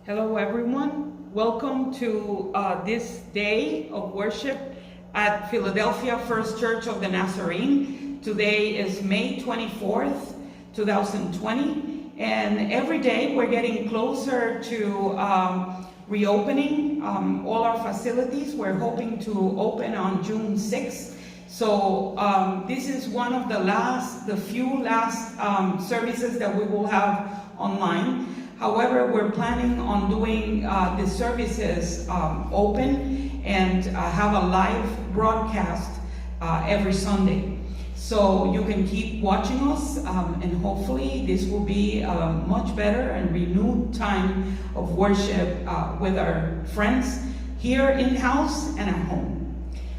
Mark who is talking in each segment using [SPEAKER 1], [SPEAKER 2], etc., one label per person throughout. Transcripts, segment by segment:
[SPEAKER 1] Hello everyone, welcome to this day of worship at Philadelphia First Church of the Nazarene. Today is May 24th, 2020, and every day we're getting closer to reopening all our facilities. We're hoping to open on June 6th. So this is one of the few last services that we will have online. However, we're planning on doing the services open and have a live broadcast every Sunday. So you can keep watching us and hopefully this will be a much better and renewed time of worship with our friends here in-house and at home.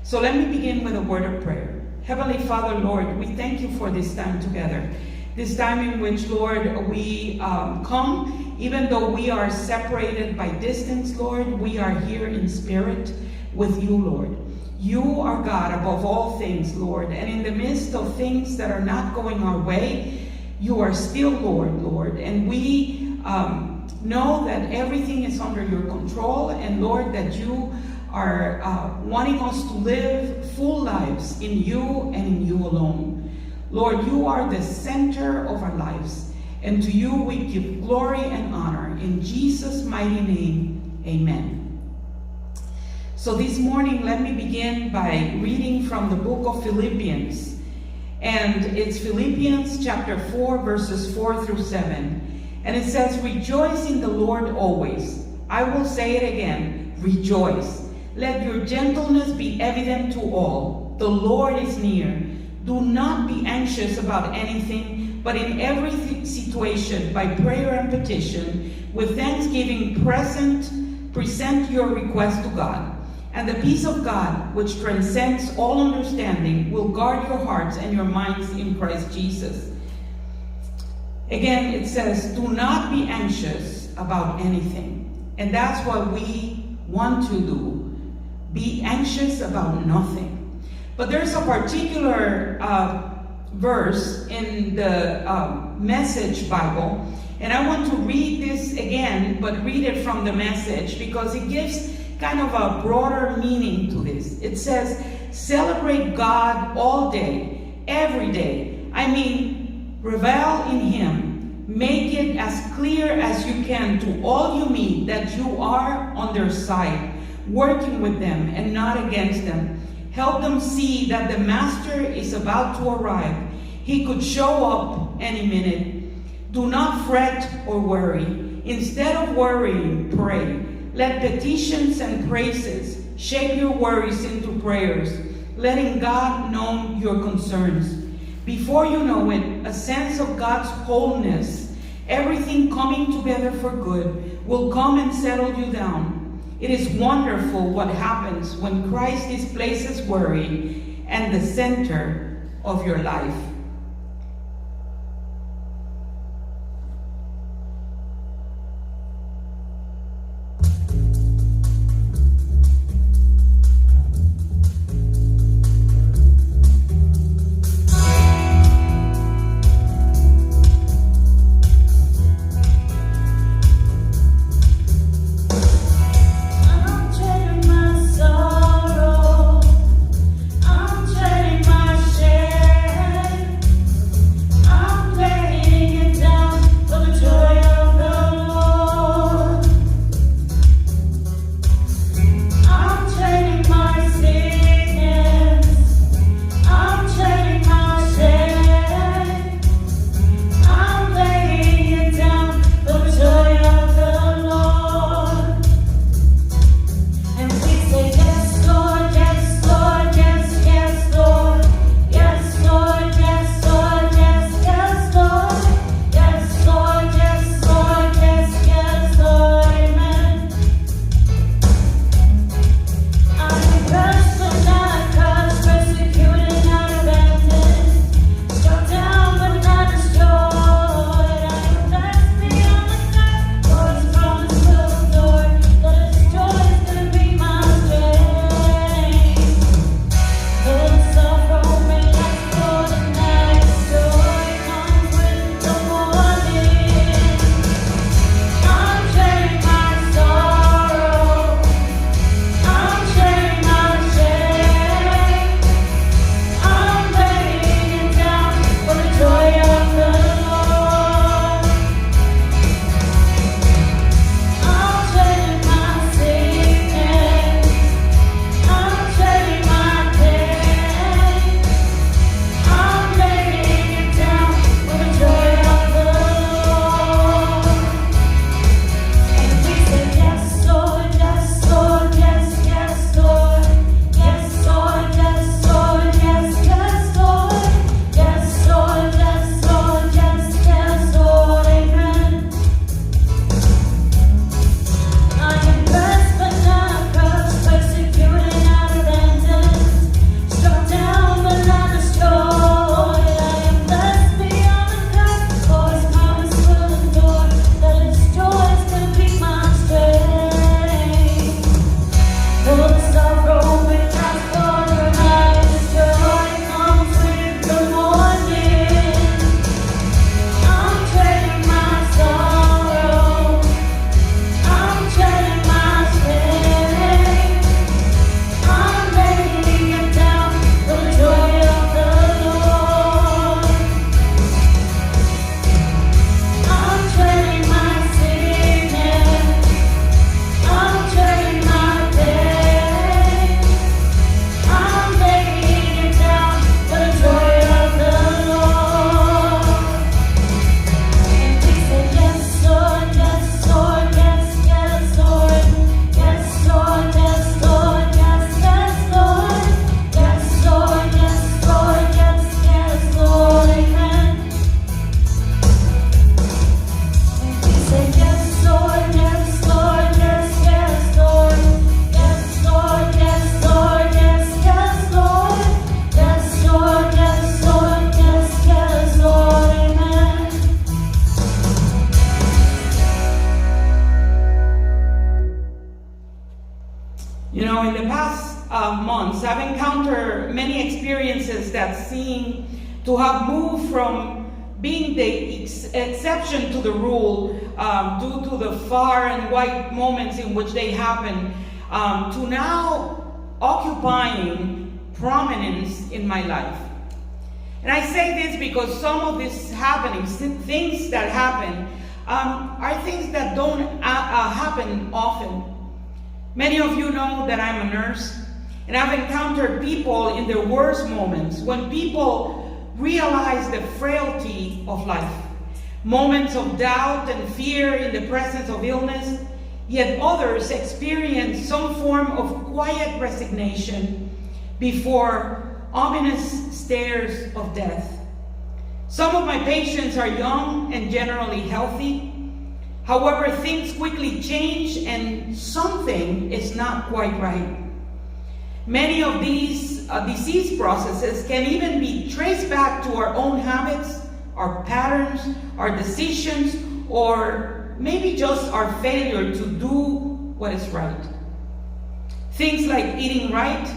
[SPEAKER 1] So let me begin with a word of prayer. Heavenly Father, Lord, we thank you for this time together. This time in which, Lord, we come, even though we are separated by distance, Lord, we are here in spirit with you, Lord. You are God above all things, Lord, and in the midst of things that are not going our way, you are still Lord, and we know that everything is under your control, and Lord, that you are wanting us to live full lives in you and in you alone. Lord, you are the center of our lives, and to you we give glory and honor. In Jesus' mighty name, amen. So this morning, let me begin by reading from the book of Philippians. And it's Philippians chapter 4, verses 4 through 7. And it says, "Rejoice in the Lord always. I will say it again, rejoice. Let your gentleness be evident to all. The Lord is near. Do not be anxious about anything, but in every situation, by prayer and petition, with thanksgiving present your request to God. And the peace of God, which transcends all understanding, will guard your hearts and your minds in Christ Jesus." Again, it says, do not be anxious about anything. And that's what we want to do. Be anxious about nothing. But there's a particular verse in the Message Bible, and I want to read this again, but read it from the Message because it gives kind of a broader meaning to this. It says, celebrate God all day, every day. I mean, revel in Him. Make it as clear as you can to all you meet that you are on their side, working with them and not against them. Help them see that the Master is about to arrive. He could show up any minute. Do not fret or worry. Instead of worrying, pray. Let petitions and praises shape your worries into prayers, letting God know your concerns. Before you know it, a sense of God's wholeness, everything coming together for good, will come and settle you down. It is wonderful what happens when Christ displaces worry and the center of your life.
[SPEAKER 2] I'm trading my shame.
[SPEAKER 1] In the past months, I've encountered many experiences that seem to have moved from being the exception to the rule due to the far and wide moments in which they happen, to now occupying prominence in my life. And I say this because some of these happenings, things that happen, are things that don't happen often. Many of you know that I'm a nurse, and I've encountered people in their worst moments, when people realize the frailty of life, moments of doubt and fear in the presence of illness, yet others experience some form of quiet resignation before ominous stares of death. Some of my patients are young and generally healthy. However, things quickly change and something is not quite right. Many of these disease processes can even be traced back to our own habits, our patterns, our decisions, or maybe just our failure to do what is right. Things like eating right,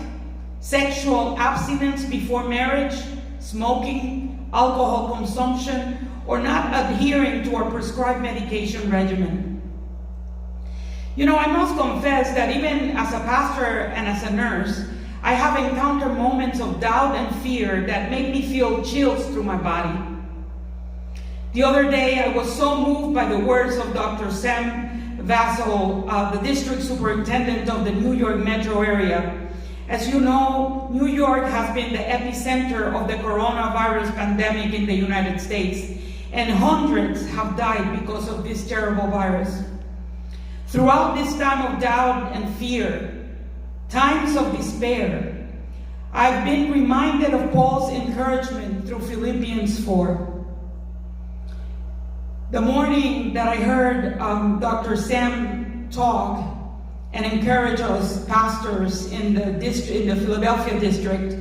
[SPEAKER 1] sexual abstinence before marriage, smoking, alcohol consumption, or not adhering to our prescribed medication regimen. I must confess that even as a pastor and as a nurse, I have encountered moments of doubt and fear that make me feel chills through my body. The other day, I was so moved by the words of Dr. Sam Vassell, the district superintendent of the New York metro area. As you know, New York has been the epicenter of the coronavirus pandemic in the United States, and hundreds have died because of this terrible virus. Throughout this time of doubt and fear, times of despair, I've been reminded of Paul's encouragement through Philippians 4. The morning that I heard Dr. Sam talk and encourage us pastors in the Philadelphia district,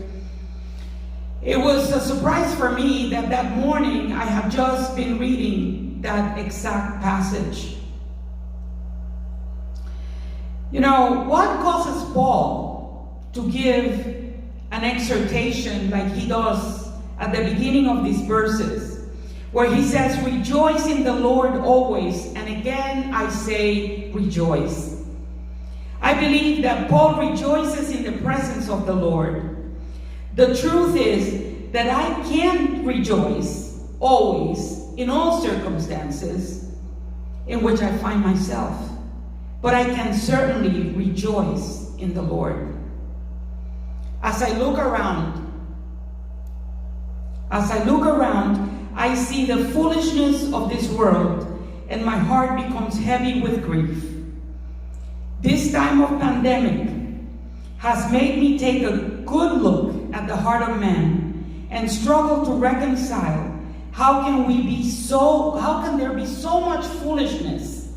[SPEAKER 1] it was a surprise for me that morning I had just been reading that exact passage. What causes Paul to give an exhortation like he does at the beginning of these verses, where he says, "Rejoice in the Lord always, and again I say rejoice." I believe that Paul rejoices in the presence of the Lord. The truth is that I can't rejoice always in all circumstances in which I find myself, but I can certainly rejoice in the Lord. As I look around, I see the foolishness of this world, and my heart becomes heavy with grief. This time of pandemic has made me take a good look at the heart of man and struggle to reconcile how can there be so much foolishness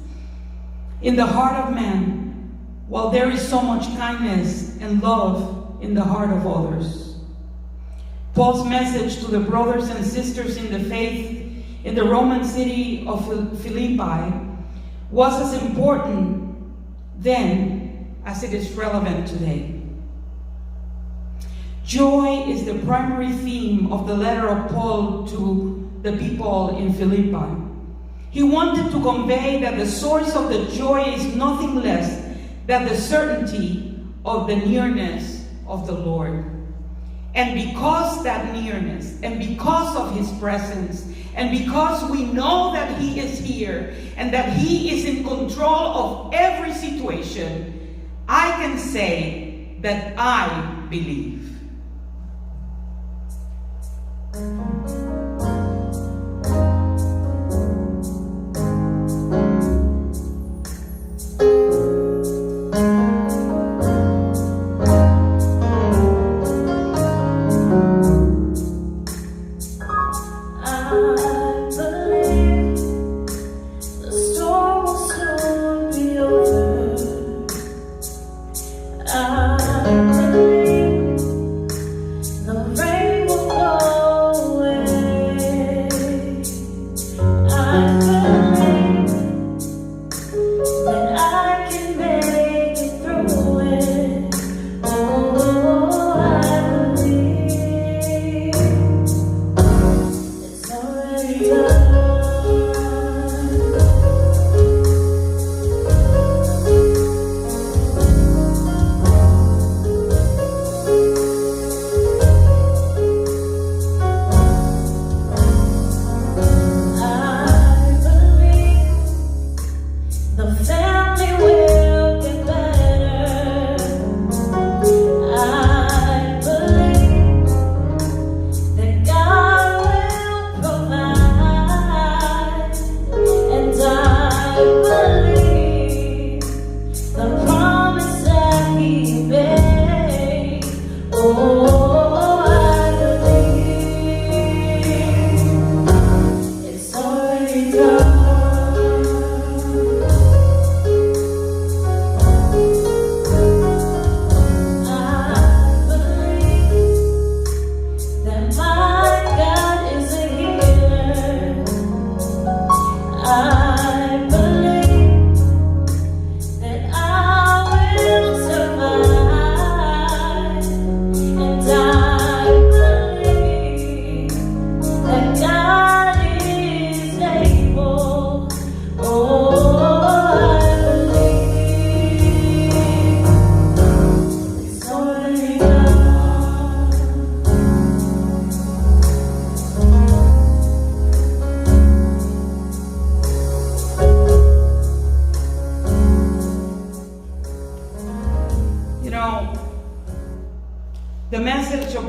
[SPEAKER 1] in the heart of man while there is so much kindness and love in the heart of others. Paul's message to the brothers and sisters in the faith in the Roman city of Philippi was as important then as it is relevant today. Joy is the primary theme of the letter of Paul to the people in Philippi. He wanted to convey that the source of the joy is nothing less than the certainty of the nearness of the Lord. And because that nearness, and because of his presence, and because we know that he is here, and that he is in control of every situation, I can say that I believe.
[SPEAKER 2] The rain will go away.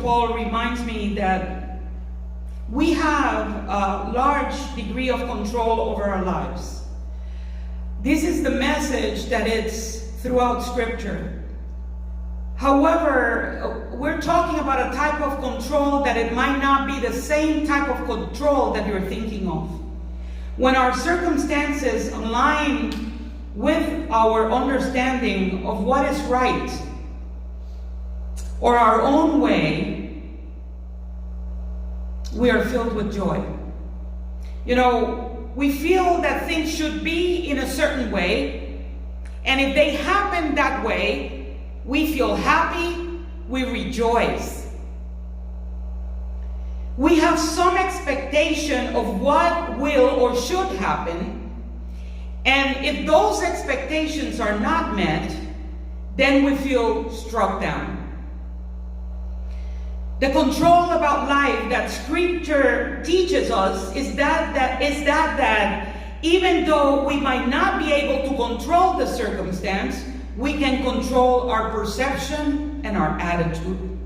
[SPEAKER 1] Paul reminds me that we have a large degree of control over our lives. This is the message that is throughout Scripture. However, we're talking about a type of control that it might not be the same type of control that you're thinking of. When our circumstances align with our understanding of what is right, or our own way, we are filled with joy. You know, we feel that things should be in a certain way, and if they happen that way, we feel happy, we rejoice. We have some expectation of what will or should happen, and if those expectations are not met, then we feel struck down. The control about life that Scripture teaches us is that even though we might not be able to control the circumstance, we can control our perception and our attitude.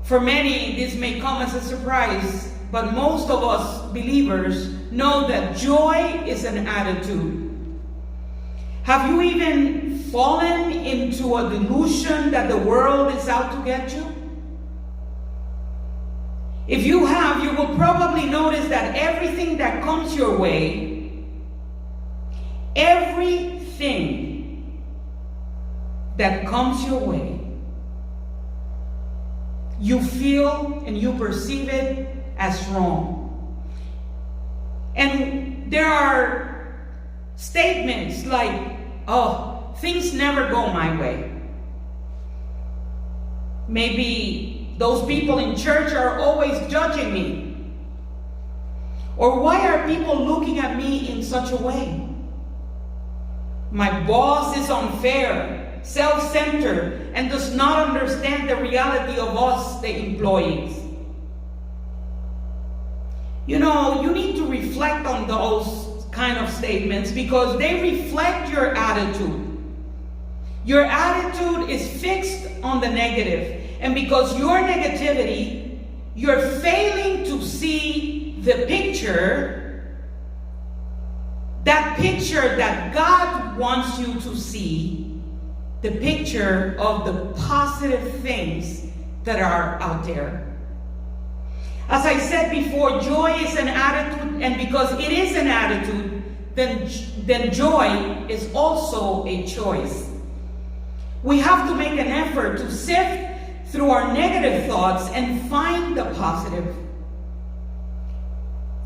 [SPEAKER 1] For many, this may come as a surprise, but most of us believers know that joy is an attitude. Have you even fallen into a delusion that the world is out to get you? If you have, you will probably notice that everything that comes your way, everything that comes your way, you feel and you perceive it as wrong. And there are statements like, oh, things never go my way. Maybe those people in church are always judging me. Or why are people looking at me in such a way? My boss is unfair, self-centered, and does not understand the reality of us, the employees. You know, you need to reflect on those kind of statements because they reflect your attitude. Your attitude is fixed on the negative, and because your negativity, you're failing to see the picture, that picture that God wants you to see, the picture of the positive things that are out there. As I said before, joy is an attitude, and because it is an attitude, then joy is also a choice. We have to make an effort to sift through our negative thoughts and find the positive.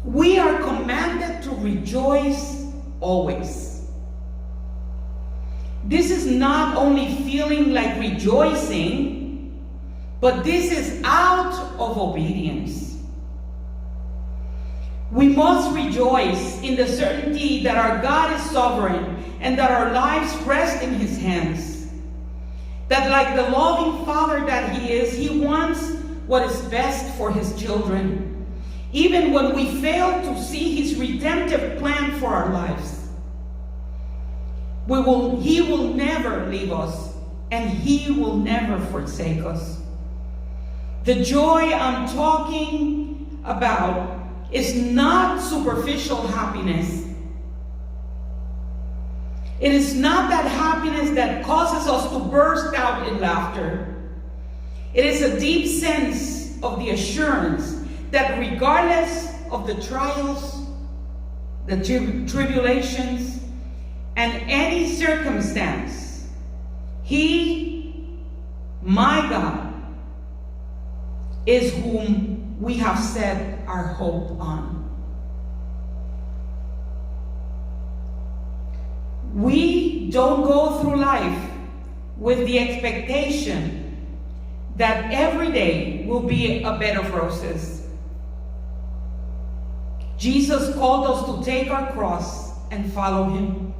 [SPEAKER 1] We are commanded to rejoice always. This is not only feeling like rejoicing, but this is out of obedience. We must rejoice in the certainty that our God is sovereign and that our lives rest in His hands. That like the loving Father that He is, He wants what is best for His children, even when we fail to see His redemptive plan for our lives. He will never leave us, and He will never forsake us. The joy I'm talking about is not superficial happiness. It is not that happiness that causes us to burst out in laughter. It is a deep sense of the assurance that regardless of the trials, the tribulations, and any circumstance, He, my God, is whom we have set our hope on. We don't go through life with the expectation that every day will be a bed of roses. Jesus called us to take our cross and follow Him.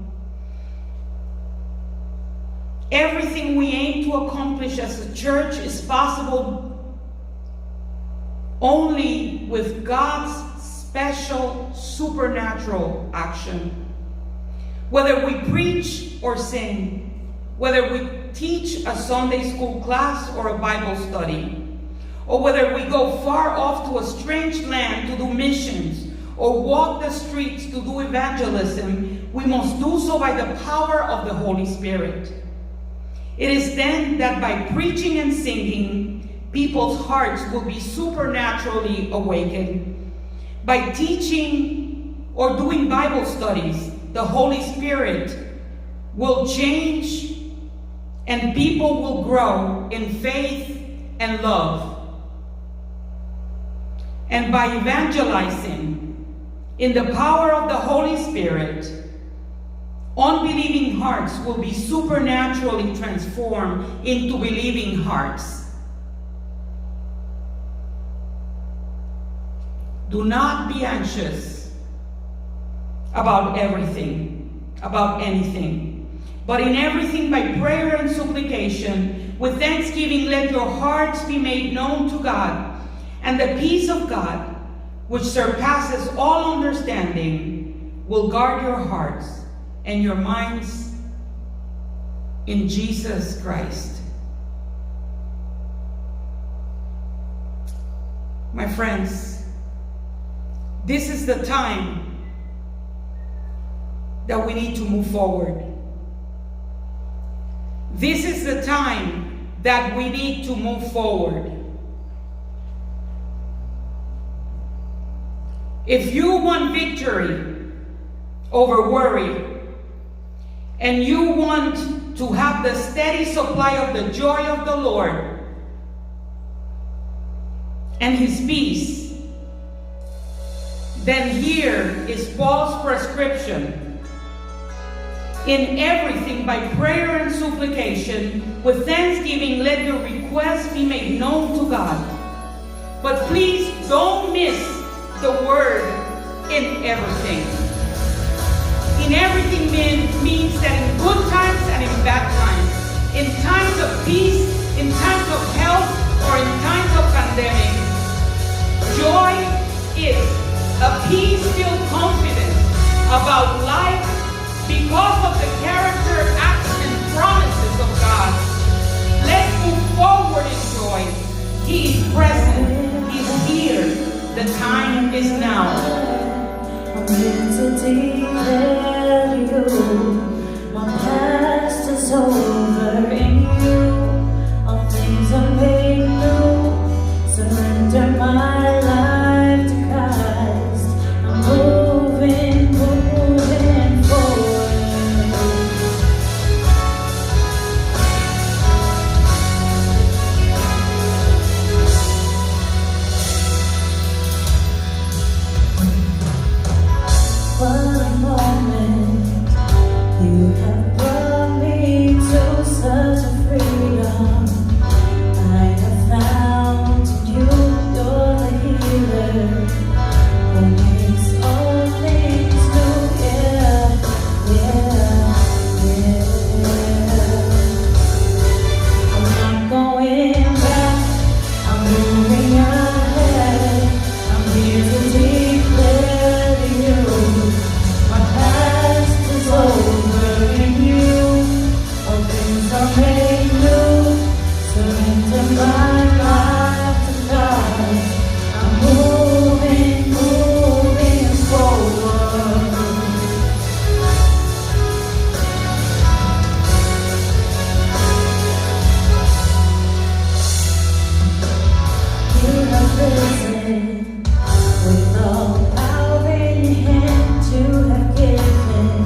[SPEAKER 1] Everything we aim to accomplish as a church is possible only with God's special supernatural action. Whether we preach or sing, whether we teach a Sunday school class or a Bible study, or whether we go far off to a strange land to do missions, or walk the streets to do evangelism, we must do so by the power of the Holy Spirit. It is then that by preaching and singing, people's hearts will be supernaturally awakened. By teaching or doing Bible studies, the Holy Spirit will change and people will grow in faith and love. And by evangelizing in the power of the Holy Spirit, unbelieving hearts will be supernaturally transformed into believing hearts. Do not be anxious about anything, but in everything by prayer and supplication, with thanksgiving, let your hearts be made known to God, and the peace of God, which surpasses all understanding, will guard your hearts and your minds in Jesus Christ. My friends, this is the time that we need to move forward. This is the time that we need to move forward. If you want victory over worry, and you want to have the steady supply of the joy of the Lord and His peace, then here is Paul's prescription. In everything, by prayer and supplication, with thanksgiving, let your requests be made known to God. But please don't miss the word in everything. In everything means that in good times and in bad times, in times of peace, in times of health, or in times of pandemic, joy is a peace-filled confidence about life because of the character, acts, and promises of God. Let's move forward in joy. He is present. He is here. The time is now.
[SPEAKER 2] I'm here to declare you, my past is over in you. All things are made new. Surrender my life to Christ. I'm moving forward. What a moment, you have brought me to such a freedom. I have found in you, you're the healer, who makes all things new. Yeah, yeah, yeah. I'm not going back, I'm moving ahead. I'm here to declare to you, my past is over in you. All things are made new. Surrender my life to God. I'm moving forward. You have risen with all power in your hand. You have given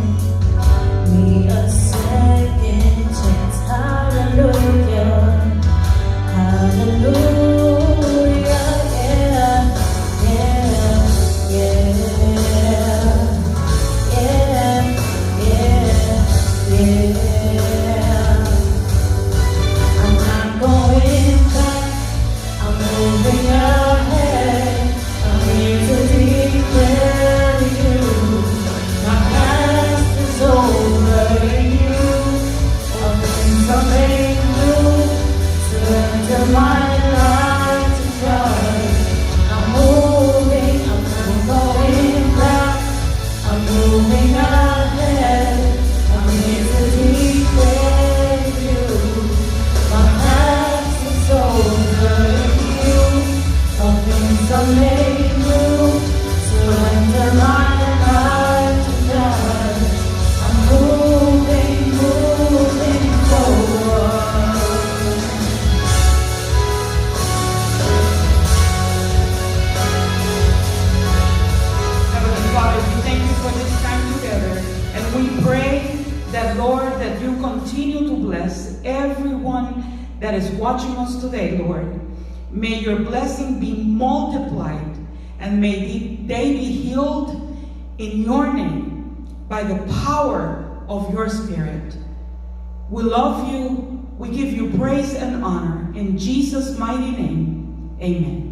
[SPEAKER 2] me a second chance. Hallelujah, hallelujah, yeah, yeah, yeah, yeah, yeah. I'm not going back, I'm moving ahead. I'm here to declare to you, my past is over in you. All things are made new. Surrender my life to God. I'm not going back. I'm moving ahead. I'm here to declare to you,
[SPEAKER 1] that is watching us today, Lord. May your blessing be multiplied, and may they be healed in your name by the power of your Spirit. We love you. We give you praise and honor. In Jesus' mighty name, amen.